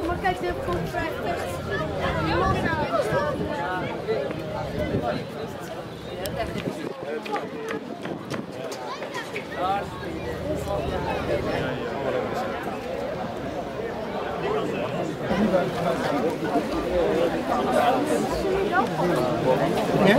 Maar kijk, de Ja?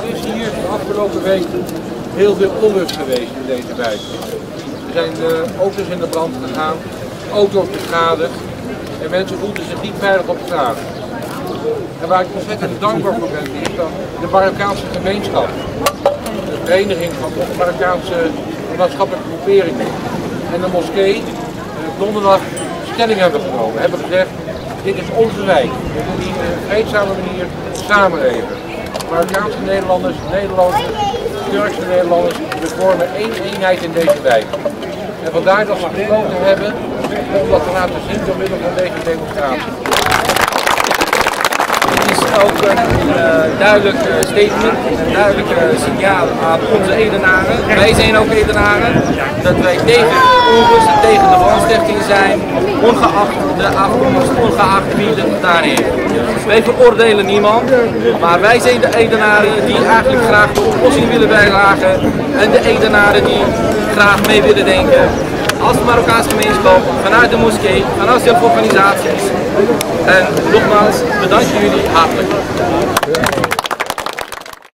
Er is hier de afgelopen week heel veel onrust geweest in deze wijk. Er zijn auto's in de brand gegaan, auto's beschadigd en mensen voelden zich niet veilig op straat. En waar ik ontzettend dankbaar voor ben, is dat de Marokkaanse gemeenschap, de vereniging van de Marokkaanse maatschappelijke groeperingen en de moskee donderdag stelling hebben genomen. Hebben gezegd, dit is onze wijk. We moeten hier op een vreedzame manier samenleven. Marokkaanse Nederlanders, Nederlanders, Turkse Nederlanders, we vormen één eenheid in deze wijk. En vandaar dat we besloten hebben om dat te laten zien door middel van deze demonstratie. Het is ook een duidelijk statement, een duidelijk signaal aan onze Edenaren. Wij zijn ook Edenaren, dat wij tegen onrust en tegen de brandstichting zijn, ongeacht de afkomst, ongeacht wie het daar heeft. Wij veroordelen niemand, maar wij zijn de Edenaren die eigenlijk graag de oplossing willen bijdragen en de Edenaren die graag mee willen denken. Als de Marokkaanse gemeenschap, vanuit de moskee, vanuit zelforganisaties. En nogmaals, bedank jullie hartelijk.